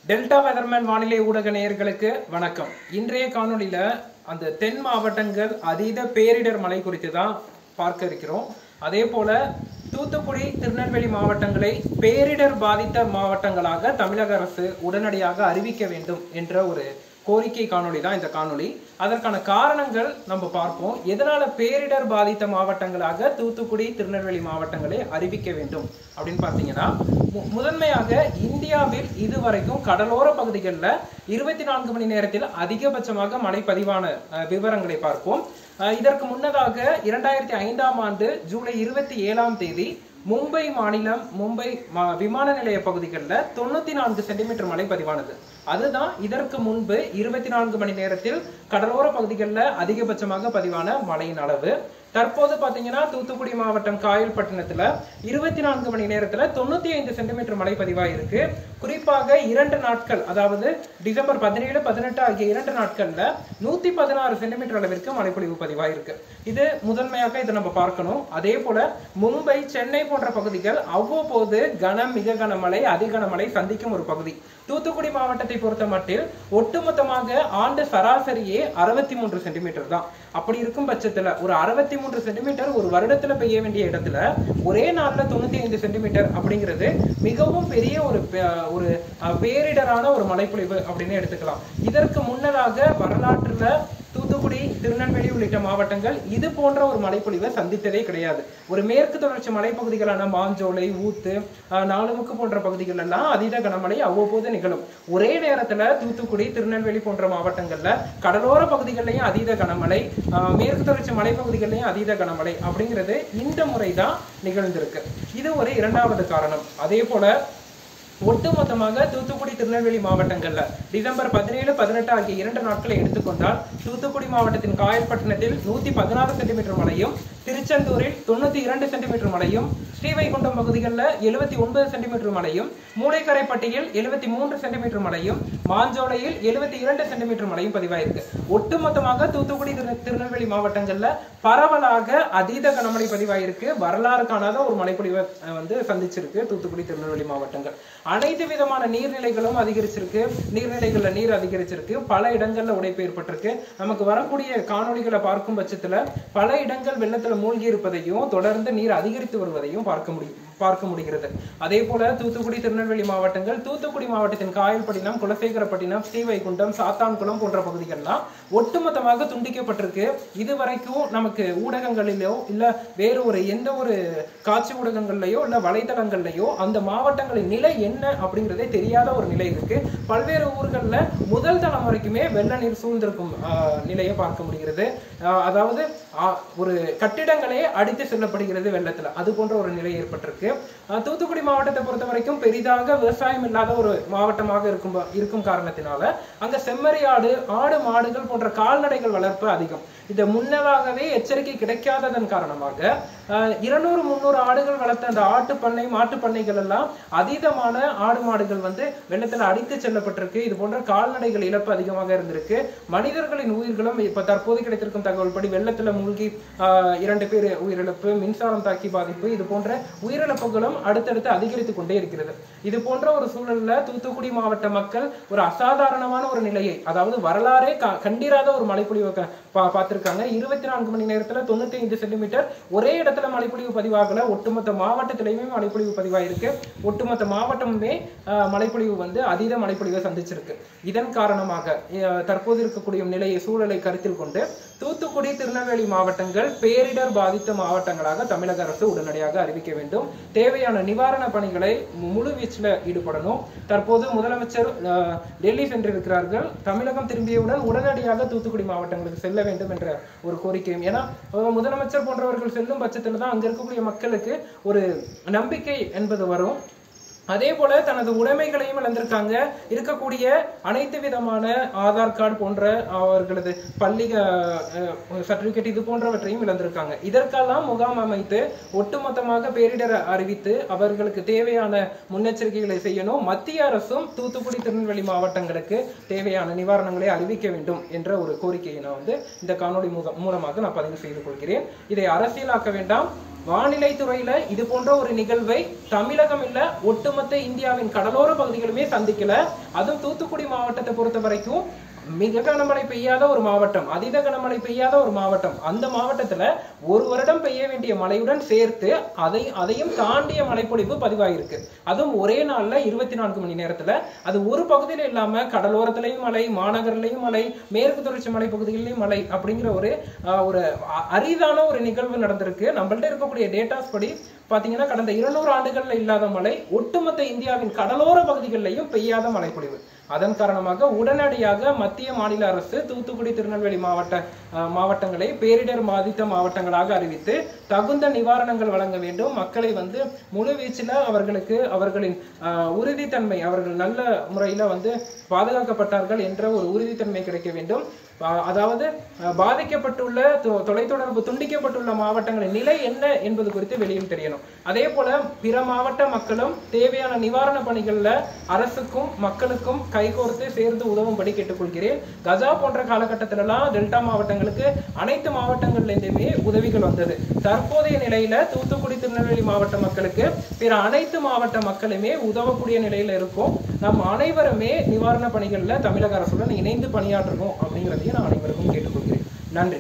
Delta weatherman வானிலை ஊடக நேயர்களுக்கு வணக்கம். இன்றைய காணொளியில அந்த தென் மாவட்டங்கள் அதீத பேரிடர் மழை குறித்து தான் பார்க்க இருக்கிறோம். அதே போல தூத்துக்குடி, திருநெல்வேலி மாவட்டங்களை பேரிடர் பாதித்த மாவட்டங்களாக தமிழக அரசு உடனடியாக அறிவிக்க வேண்டும் என்ற ஒரு கோரிக்கை காணொளி தான் இந்த காணொளி. அதற்கான காரணங்கள் நம்ம பார்ப்போம். எதனால பேரிடர் பாதித்த மாவட்டங்களாக தூத்துக்குடி, திருநெல்வேலி மாவட்டங்களை அறிவிக்க வேண்டும் அப்படின்னு பார்த்தீங்கன்னா, முதன்மையாக இந்தியாவில் இதுவரைக்கும் கடலோர பகுதிகளில் 24 மணி நேரத்தில் அதிகபட்சமாக மழை பதிவான விவரங்களை பார்ப்போம். இதற்கு முன்னதாக 2005ஆம் ஆண்டு ஜூலை 27ஆம் தேதி மும்பை மாநிலம் மும்பை விமான நிலைய பகுதிகளில் 94 சென்டிமீட்டர் மழை பதிவானது. அதுதான் இதற்கு முன்பு 24 மணி நேரத்தில் கடலோர பகுதிகளில் அதிகபட்சமாக பதிவான மழையின் அளவு. தற்போது பாத்தீங்கன்னா தூத்துக்குடி மாவட்டம் காயல்பட்டினத்துல 24 மணி நேரத்துல 95 சென்டிமீட்டர் மழை பதிவாயிருக்கு. குறிப்பாக 2 நாட்கள், அதாவது டிசம்பர் 17, 18 ஆகிய 2 நாட்கள்ல 116 சென்டிமீட்டர் அளவிற்கு மழைப்பொழிவு பதிவாயிருக்கு. இது முதன்மையாக இதை நம்ம பார்க்கணும். அதே போல மும்பை, சென்னை போன்ற பகுதிகள் அவ்வப்போது மிக கனமழை, அதிகனமழை சந்திக்கும் ஒரு பகுதி. தூத்துக்குடி மாவட்டத்தை பொறுத்த மட்டில் ஒட்டுமொத்தமாக ஆண்டு சராசரியே 63 சென்டிமீட்டர் தான். அப்படி இருக்கும் பட்சத்துல ஒரு 63 சென்டிமீட்டர் ஒரு வருடத்துல பெய்ய வேண்டிய இடத்துல ஒரே நாள்ல 95 சென்டிமீட்டர் அப்படிங்கிறது மிகவும் பெரிய ஒரு பேரிடரான ஒரு மழைப்பொழிவு அப்படின்னு எடுத்துக்கலாம். இதற்கு முன்னதாக வரலாற்றுல தூத்துக்குடி, திருநெல்வேலி உள்ளிட்ட மாவட்டங்கள் இது போன்ற ஒரு மழைப்பொழிவை சந்தித்ததே கிடையாது. ஒரு மேற்கு தொடர்ச்சி மலைப்பகுதிகளான மாஞ்சோலை, ஊத்து, நாலுமுக்கு போன்ற பகுதிகள் எல்லாம் அதீத கனமழை அவ்வப்போது நிகழும். ஒரே நேரத்துல தூத்துக்குடி, திருநெல்வேலி போன்ற மாவட்டங்கள்ல கடலோர பகுதிகளிலையும் அதீத கனமழை, மேற்கு தொடர்ச்சி மலைப்பகுதிகளிலையும் அதீத கனமழை அப்படிங்கிறது இந்த முறைதான் நிகழ்ந்திருக்கு. இது ஒரு இரண்டாவது காரணம். அதே போல ஒட்டுமொத்தமாக தூத்துக்குடி, திருநெல்வேலி மாவட்டங்கள்ல டிசம்பர் 17, 18 ஆகிய 2 நாட்களை எடுத்துக்கொண்டால் தூத்துக்குடி மாவட்டத்தின் காயல்பட்டினத்தில் 116 சென்டிமீட்டர் மழையும், திருச்செந்தூரில் 92 சென்டிமீட்டர் மழையும், ஸ்ரீவைகுண்டம் பகுதிகளில் 79 சென்டிமீட்டர் மழையும், மூளைக்கரைப்பட்டியில் 73 சென்டிமீட்டர் மழையும், மாஞ்சோலையில் 72 சென்டிமீட்டர் மழையும் பதிவாயிருக்கு. ஒட்டுமொத்தமாக தூத்துக்குடி, திருநெல்வேலி மாவட்டங்கள்ல பரவலாக அதீத கனமழை பதிவாயிருக்கு. வரலாறு காணாத ஒரு மழைப்பொழிவை சந்திச்சிருக்கு தூத்துக்குடி, திருநெல்வேலி மாவட்டங்கள். அனைத்து விதமான நீர்நிலைகளும் அதிகரிச்சிருக்கு. நீர்நிலைகள்ல நீர் அதிகரிச்சிருக்கு. பல இடங்கள்ல உடைப்பு ஏற்பட்டிருக்கு. நமக்கு வரக்கூடிய காணொளிகளை பார்க்கும் பட்சத்துல பல இடங்கள் வெள்ளத்துல மூழ்கி இருப்பதையும் தொடர்ந்து நீர் அதிகரித்து வருவதையும் பார்க்க முடிகிறது. அதே போல தூத்துக்குடி, திருநெல்வேலி மாவட்டங்கள், தூத்துக்குடி மாவட்டத்தின் காயல்பட்டினம், குலசேகரப்பட்டினம், ஸ்ரீவைகுண்டம், சாத்தான்குளம் போன்ற பகுதிகள்லாம் ஒட்டுமொத்தமாக துண்டிக்கப்பட்டிருக்கு. இதுவரைக்கும் நமக்கு ஊடகங்களிலோ இல்ல வேறு எந்த ஒரு காட்சி ஊடகங்கள்லயோ இல்ல வலைதளங்கள்லயோ அந்த மாவட்டங்களின் நிலை என்ன அப்படிங்கிறதே தெரியாத ஒரு நிலை இருக்கு. பல்வேறு ஊர்கள்ல முதல் தலைமுறைக்குமே வெள்ள நீர் சூழ்ந்திருக்கும் நிலையை பார்க்க முடிகிறது. அதாவது ஒரு கட்டிடங்களே அடித்து செல்லப்படுகிறது வெள்ளத்துல. அது போன்ற ஒரு நிலை ஏற்பட்டிருக்கு. தூத்துக்குடி மாவட்டத்தை பொறுத்த வரைக்கும் பெரிதாக விவசாயம் இல்லாத ஒரு மாவட்டமாக இருக்கும் காரணத்தினால அங்க செம்மறி ஆடு, மாடுகள் போன்ற கால்நடைகள் வளர்ப்பு அதிகம். இது முன்னதாகவே எச்சரிக்கை கிடைக்காததன் காரணமாக 200-300 ஆடுகள் வளர்த்த அந்த ஆட்டு பண்ணை, மாட்டு பண்ணைகள் எல்லாம் அதீதமான ஆடு மாடுகள் வெள்ளத்துல அடித்து செல்லப்பட்டிருக்கு. இது போன்ற கால்நடைகள் இழப்பு அதிகமாக இருந்திருக்கு. மனிதர்களின் உயிர்களும் இப்ப தற்போது கிடைத்திருக்கும் தகவல் படி வெள்ளத்துல மூழ்கி 2 பேர் உயிரிழப்பு, மின்சாரம் தாக்கி பாதிப்பு, இது போன்ற உயிரிழப்புகளும் அடுத்தடுத்து அதிகரித்து கொண்டே இருக்கிறது. இது போன்ற ஒரு சூழல்ல தூத்துக்குடி மாவட்ட மக்கள் ஒரு அசாதாரணமான ஒரு நிலையை, அதாவது வரலாறே கண்டிராத ஒரு மழைப்பொழிவை பார்த்திருக்காங்க. 24 மணி நேரத்துல 95 சென்டிமீட்டர் ஒரே இடத்துல மழைப்பொழிவு பதிவாகல. ஒட்டுமொத்த மாவட்டத்திலையுமே மழைப்பொழிவு பதிவாயிருக்கு. ஒட்டுமொத்த மாவட்டமுமே மழைப்பொழிவு அதீத மழைப்பொழிவை சந்திச்சிருக்கு. இதன் காரணமாக தற்போது இருக்கக்கூடிய நிலையை, சூழலை கருத்தில் கொண்டு தூத்துக்குடி, திருநெல்வேலி மாவட்டங்கள் பேரிடர் பாதித்த மாவட்டங்களாக தமிழக அரசு உடனடியாக அறிவிக்க வேண்டும். தேவையான நிவாரண பணிகளை முழு வீச்சில் ஈடுபடணும். தற்போது முதலமைச்சர் டெல்லி சென்றிருக்கிறார்கள். தமிழகம் திரும்பியவுடன் உடனடியாக தூத்துக்குடி மாவட்டங்களுக்கு செல்ல வேண்டும் என்ற ஒரு கோரிக்கையும். ஏன்னா முதலமைச்சர் போன்றவர்கள் செல்லும் பட்சத்தில் தான் அங்க இருக்கக்கூடிய மக்களுக்கு ஒரு நம்பிக்கை என்பது வரும். அதே போல தனது உடைமைகளையும் இழந்திருக்காங்க. இருக்கக்கூடிய அனைத்து விதமான ஆதார் கார்டு போன்ற அவர்களது பள்ளி சர்டிபிகேட் இது போன்றவற்றையும் இழந்திருக்காங்க. இதற்கெல்லாம் முகாம் அமைத்து ஒட்டுமொத்தமாக பேரிடர் அறிவித்து அவர்களுக்கு தேவையான முன்னெச்சரிக்கைகளை செய்யணும். மத்திய அரசும் தூத்துக்குடி, திருநெல்வேலி மாவட்டங்களுக்கு தேவையான நிவாரணங்களை அறிவிக்க வேண்டும் என்ற ஒரு கோரிக்கையை நான் இந்த காணொளி மூலமாக நான் பதிவு செய்து கொள்கிறேன். இதை அரசியலாக்க வேண்டாம். வானிலை துறையில இது போன்ற ஒரு நிகழ்வை தமிழகம் இல்ல ஒட்டுமொத்த இந்தியாவின் கடலோர பகுதிகளுமே சந்திக்கல. அதுவும் தூத்துக்குடி மாவட்டத்தை பொறுத்த வரைக்கும் மிக கனமழை பெய்யாத ஒரு மாவட்டம், அதீத கனமழை பெய்யாத ஒரு மாவட்டம். அந்த மாவட்டத்துல ஒரு வருடம் பெய்ய வேண்டிய மழையுடன் சேர்த்து அதையும் தாண்டிய மழைப்பொழிவு பதிவாயிருக்கு. அதுவும் ஒரே நாள்ல 24 மணி நேரத்துல. அது ஒரு பகுதியில இல்லாம கடலோரத்திலையும் மழை, மாநகரிலையும் மழை, மேற்கு தொடர்ச்சி மலை பகுதிகளிலும் மழை அப்படிங்கிற ஒரு அரிதான ஒரு நிகழ்வு நடந்திருக்கு. நம்மள்ட்ட இருக்கக்கூடிய டேட்டாஸ் படி பாத்தீங்கன்னா கடந்த 200 ஆண்டுகள்ல இல்லாத மழை ஒட்டுமொத்த இந்தியாவின் கடலோர பகுதிகளிலையும் பெய்யாத மழைப்பொழிவு. அதன் காரணமாக உடனடியாக மத்திய மாநில அரசு தூத்துக்குடி திருநெல்வேலி மாவட்டங்களை பேரிடர் பாதித்த மாவட்டங்களாக அறிவித்து தகுந்த நிவாரணங்கள் வழங்க வேண்டும். மக்களை முழு வீச்சில் அவர்களின் உறுதித்தன்மை, அவர்கள் நல்ல முறையில பாதுகாக்கப்பட்டார்கள் என்ற ஒரு உறுதித்தன்மை கிடைக்க வேண்டும். அதாவது பாதிக்கப்பட்டுள்ள தொலைத்தொடர்பு துண்டிக்கப்பட்டுள்ள மாவட்டங்களின் நிலை என்ன என்பது குறித்து வெளியில் தெரியணும். அதே போல பிற மாவட்ட மக்களும் தேவையான நிவாரண பணிகள்ல அரசுக்கும் மக்களுக்கும் கைகோர்த்து சேர்ந்து உதவும்படி கேட்டுக்கொள்கிறேன். கஜா போன்ற காலகட்டத்திலெல்லாம் டெல்டா மாவட்டங்களுக்கு அனைத்து மாவட்டங்கள்லேருந்துமே உதவிகள் வந்தது. தற்போதைய நிலையில தூத்துக்குடி திருநெல்வேலி மாவட்ட மக்களுக்கு பிற அனைத்து மாவட்ட மக்களுமே உதவக்கூடிய நிலையில இருக்கும். நம் அனைவருமே நிவாரண பணிகள்ல தமிழக அரசுடன் இணைந்து பணியாற்றணும் அப்படிங்கிறதையும் நான் அனைவருக்கும் கேட்டுக்கொள்கிறேன். நன்றி.